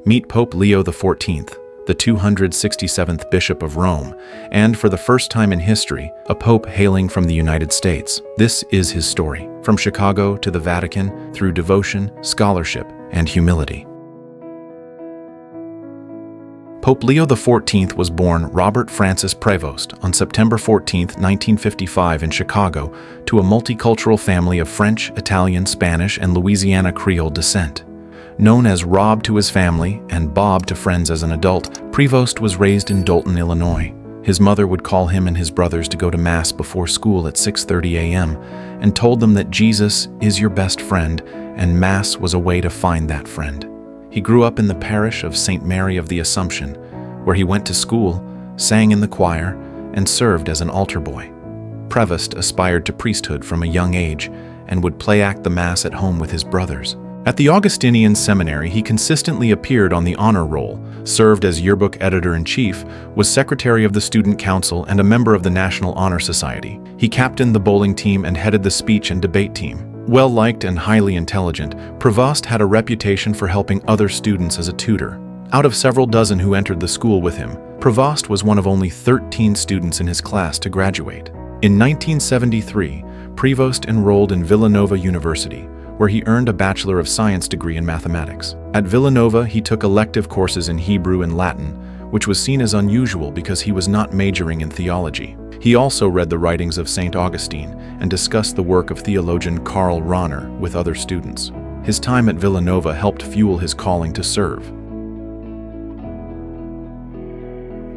Meet Pope Leo XIV, the 267th Bishop of Rome, and for the first time in history, a pope hailing from the United States. This is his story, from Chicago to the Vatican, through devotion, scholarship, and humility. Pope Leo XIV was born Robert Francis Prevost on September 14, 1955 in Chicago to a multicultural family of French, Italian, Spanish, and Louisiana Creole descent. Known as Rob to his family and Bob to friends as an adult, Prevost was raised in Dolton, Illinois. His mother would call him and his brothers to go to Mass before school at 6:30 a.m. and told them that Jesus is your best friend and Mass was a way to find that friend. He grew up in the parish of St. Mary of the Assumption, where he went to school, sang in the choir, and served as an altar boy. Prevost aspired to priesthood from a young age and would play-act the Mass at home with his brothers. At the Augustinian Seminary, he consistently appeared on the honor roll, served as yearbook editor-in-chief, was secretary of the student council, and a member of the National Honor Society. He captained the bowling team and headed the speech and debate team. Well-liked and highly intelligent, Prevost had a reputation for helping other students as a tutor. Out of several dozen who entered the school with him, Prevost was one of only 13 students in his class to graduate. In 1973, Prevost enrolled in Villanova University, where he earned a Bachelor of Science degree in mathematics. At Villanova, he took elective courses in Hebrew and Latin, which was seen as unusual because he was not majoring in theology. He also read the writings of St. Augustine and discussed the work of theologian Karl Rahner with other students. His time at Villanova helped fuel his calling to serve.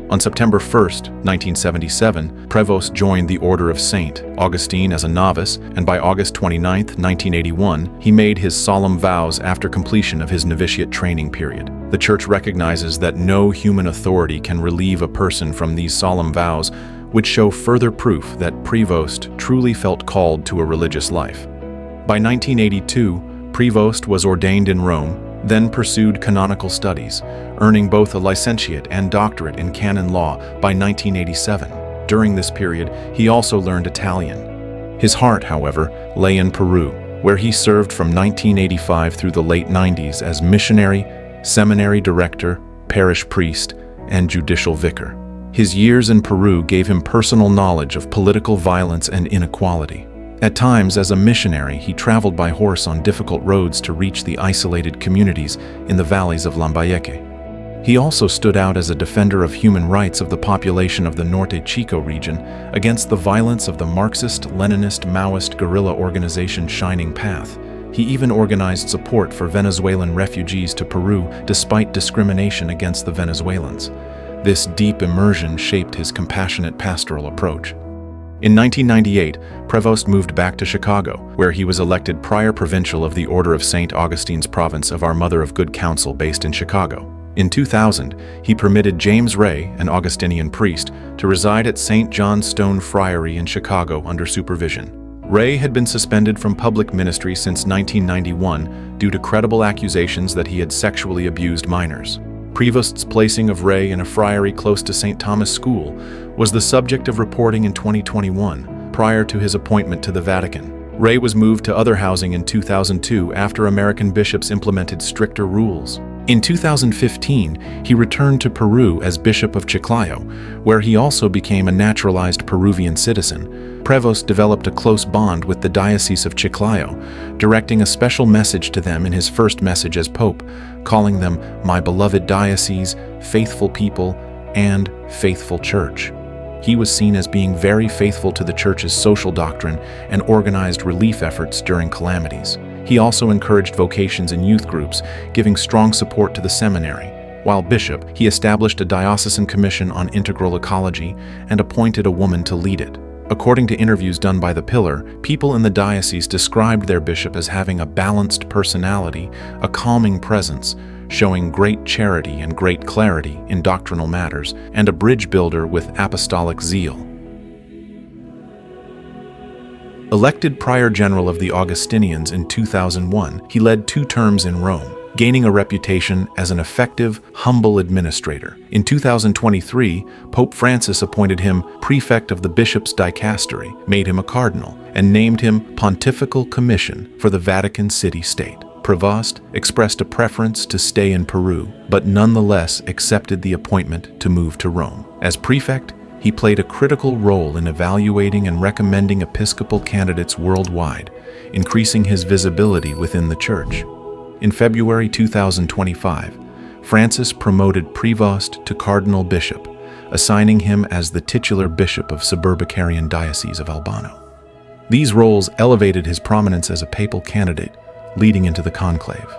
On September 1, 1977, Prevost joined the Order of St. Augustine as a novice, and by August 29, 1981, he made his solemn vows after completion of his novitiate training period. The Church recognizes that no human authority can relieve a person from these solemn vows, which show further proof that Prevost truly felt called to a religious life. By 1982, Prevost was ordained in Rome, then pursued canonical studies, earning both a licentiate and doctorate in canon law by 1987. During this period, he also learned Italian. His heart, however, lay in Peru, where he served from 1985 through the late 90s as missionary, seminary director, parish priest, and judicial vicar. His years in Peru gave him personal knowledge of political violence and inequality. At times, as a missionary, he traveled by horse on difficult roads to reach the isolated communities in the valleys of Lambayeque. He also stood out as a defender of human rights of the population of the Norte Chico region against the violence of the Marxist-Leninist Maoist guerrilla organization Shining Path. He even organized support for Venezuelan refugees to Peru despite discrimination against the Venezuelans. This deep immersion shaped his compassionate pastoral approach. In 1998, Prevost moved back to Chicago, where he was elected Prior Provincial of the Order of St. Augustine's Province of Our Mother of Good Counsel based in Chicago. In 2000, he permitted James Ray, an Augustinian priest, to reside at St. John Stone Friary in Chicago under supervision. Ray had been suspended from public ministry since 1991 due to credible accusations that he had sexually abused minors. Prevost's placing of Ray in a friary close to St. Thomas School was the subject of reporting in 2021, prior to his appointment to the Vatican. Ray was moved to other housing in 2002 after American bishops implemented stricter rules. In 2015, he returned to Peru as Bishop of Chiclayo, where he also became a naturalized Peruvian citizen. Prevost developed a close bond with the Diocese of Chiclayo, directing a special message to them in his first message as Pope, calling them "my beloved diocese, faithful people, and faithful church." He was seen as being very faithful to the Church's social doctrine and organized relief efforts during calamities. He also encouraged vocations in youth groups, giving strong support to the seminary. While bishop, he established a diocesan commission on integral ecology and appointed a woman to lead it. According to interviews done by The Pillar, people in the diocese described their bishop as having a balanced personality, a calming presence, showing great charity and great clarity in doctrinal matters, and a bridge builder with apostolic zeal. Elected Prior General of the Augustinians in 2001, he led 2 terms in Rome, gaining a reputation as an effective, humble administrator. In 2023, Pope Francis appointed him prefect of the Bishop's Dicastery, made him a cardinal, and named him Pontifical Commission for the Vatican City-State. Prevost expressed a preference to stay in Peru, but nonetheless accepted the appointment to move to Rome. As prefect, he played a critical role in evaluating and recommending episcopal candidates worldwide, increasing his visibility within the Church. In February 2025, Francis promoted Prevost to Cardinal Bishop, assigning him as the titular bishop of Suburbicarian Diocese of Albano. These roles elevated his prominence as a papal candidate, leading into the conclave.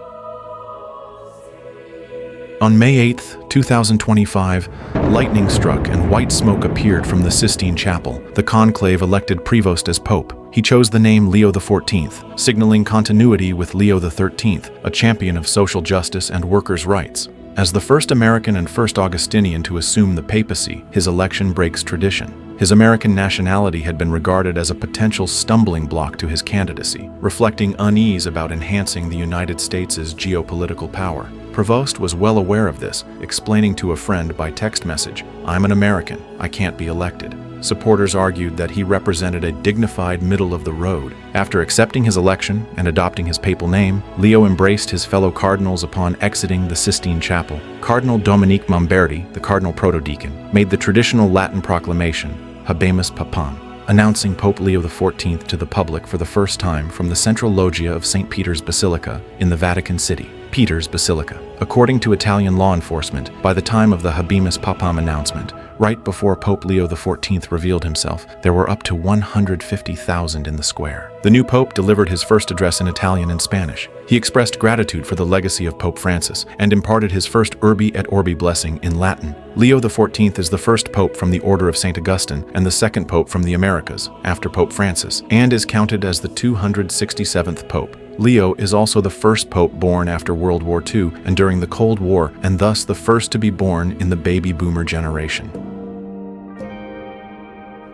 On May 8, 2025, lightning struck and white smoke appeared from the Sistine Chapel. The conclave elected Prevost as pope. He chose the name Leo XIV, signaling continuity with Leo XIII, a champion of social justice and workers' rights. As the first American and first Augustinian to assume the papacy, his election breaks tradition. His American nationality had been regarded as a potential stumbling block to his candidacy, reflecting unease about enhancing the United States' geopolitical power. Prevost was well aware of this, explaining to a friend by text message, "I'm an American, I can't be elected." Supporters argued that he represented a dignified middle of the road. After accepting his election and adopting his papal name, Leo embraced his fellow cardinals upon exiting the Sistine Chapel. Cardinal Dominique Mamberti, the cardinal protodeacon, made the traditional Latin proclamation, Habemus Papam, announcing Pope Leo XIV to the public for the first time from the central loggia of St. Peter's Basilica in the Vatican City. Peter's Basilica. According to Italian law enforcement, by the time of the Habemus Papam announcement, right before Pope Leo XIV revealed himself, there were up to 150,000 in the square. The new pope delivered his first address in Italian and Spanish. He expressed gratitude for the legacy of Pope Francis and imparted his first Urbi et Orbi blessing in Latin. Leo XIV is the first pope from the Order of St. Augustine and the second pope from the Americas, after Pope Francis, and is counted as the 267th pope. Leo is also the first pope born after World War II and during the Cold War, and thus the first to be born in the baby boomer generation.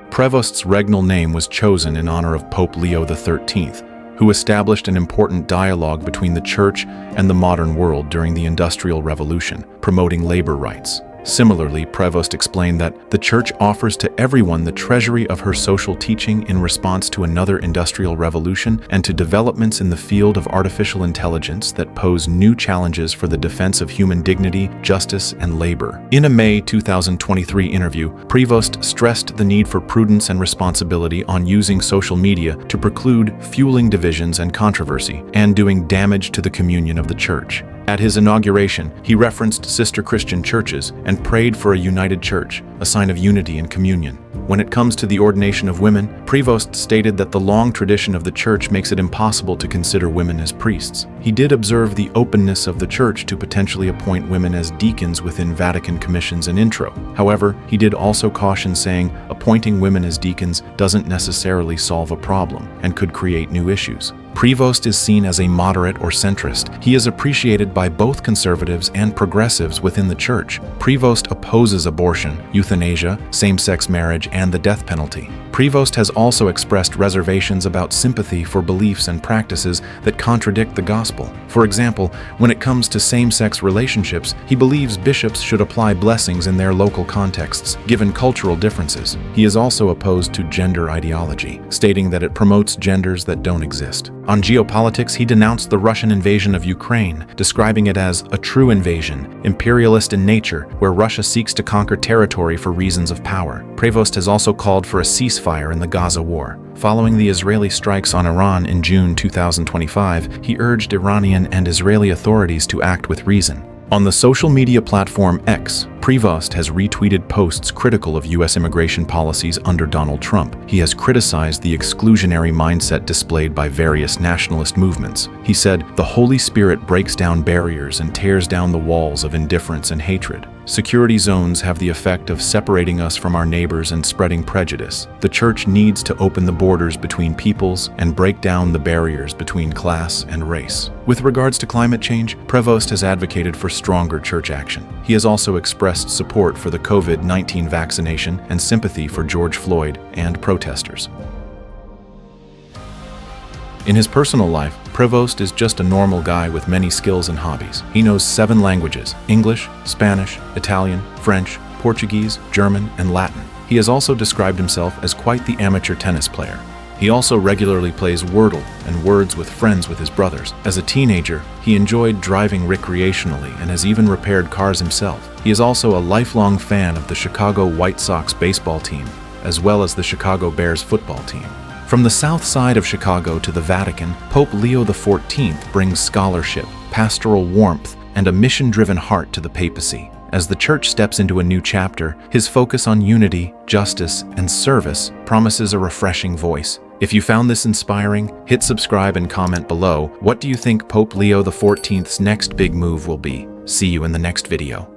Prevost's regnal name was chosen in honor of Pope Leo XIII, who established an important dialogue between the Church and the modern world during the Industrial Revolution, promoting labor rights. Similarly, Prevost explained that the Church offers to everyone the treasury of her social teaching in response to another industrial revolution and to developments in the field of artificial intelligence that pose new challenges for the defense of human dignity, justice, and labor. In a May 2023 interview, Prevost stressed the need for prudence and responsibility on using social media to preclude fueling divisions and controversy and doing damage to the communion of the Church. At his inauguration, he referenced sister Christian churches and prayed for a united church, a sign of unity and communion. When it comes to the ordination of women, Prevost stated that the long tradition of the Church makes it impossible to consider women as priests. He did observe the openness of the Church to potentially appoint women as deacons within Vatican commissions and intro. However, he did also caution, saying appointing women as deacons doesn't necessarily solve a problem and could create new issues. Prevost is seen as a moderate or centrist. He is appreciated by both conservatives and progressives within the Church. Prevost opposes abortion, euthanasia, same-sex marriage, and the death penalty. Prevost has also expressed reservations about sympathy for beliefs and practices that contradict the gospel. For example, when it comes to same-sex relationships, he believes bishops should apply blessings in their local contexts, given cultural differences. He is also opposed to gender ideology, stating that it promotes genders that don't exist. On geopolitics, he denounced the Russian invasion of Ukraine, describing it as a true invasion, imperialist in nature, where Russia seeks to conquer territory for reasons of power. Prevost has also called for a ceasefire in the Gaza war. Following the Israeli strikes on Iran in June 2025, he urged Iranian and Israeli authorities to act with reason. On the social media platform X, Prevost has retweeted posts critical of U.S. immigration policies under Donald Trump. He has criticized the exclusionary mindset displayed by various nationalist movements. He said, "The Holy Spirit breaks down barriers and tears down the walls of indifference and hatred. Security zones have the effect of separating us from our neighbors and spreading prejudice. The Church needs to open the borders between peoples and break down the barriers between class and race." With regards to climate change, Prevost has advocated for stronger Church action. He has also expressed support for the COVID-19 vaccination and sympathy for George Floyd and protesters. In his personal life, Prevost is just a normal guy with many skills and hobbies. He knows 7 languages: English, Spanish, Italian, French, Portuguese, German, and Latin. He has also described himself as quite the amateur tennis player. He also regularly plays Wordle and Words with friends with his brothers. As a teenager, he enjoyed driving recreationally and has even repaired cars himself. He is also a lifelong fan of the Chicago White Sox baseball team, as well as the Chicago Bears football team. From the south side of Chicago to the Vatican, Pope Leo XIV brings scholarship, pastoral warmth, and a mission-driven heart to the papacy. As the Church steps into a new chapter, his focus on unity, justice, and service promises a refreshing voice. If you found this inspiring, hit subscribe and comment below. What do you think Pope Leo XIV's next big move will be? See you in the next video.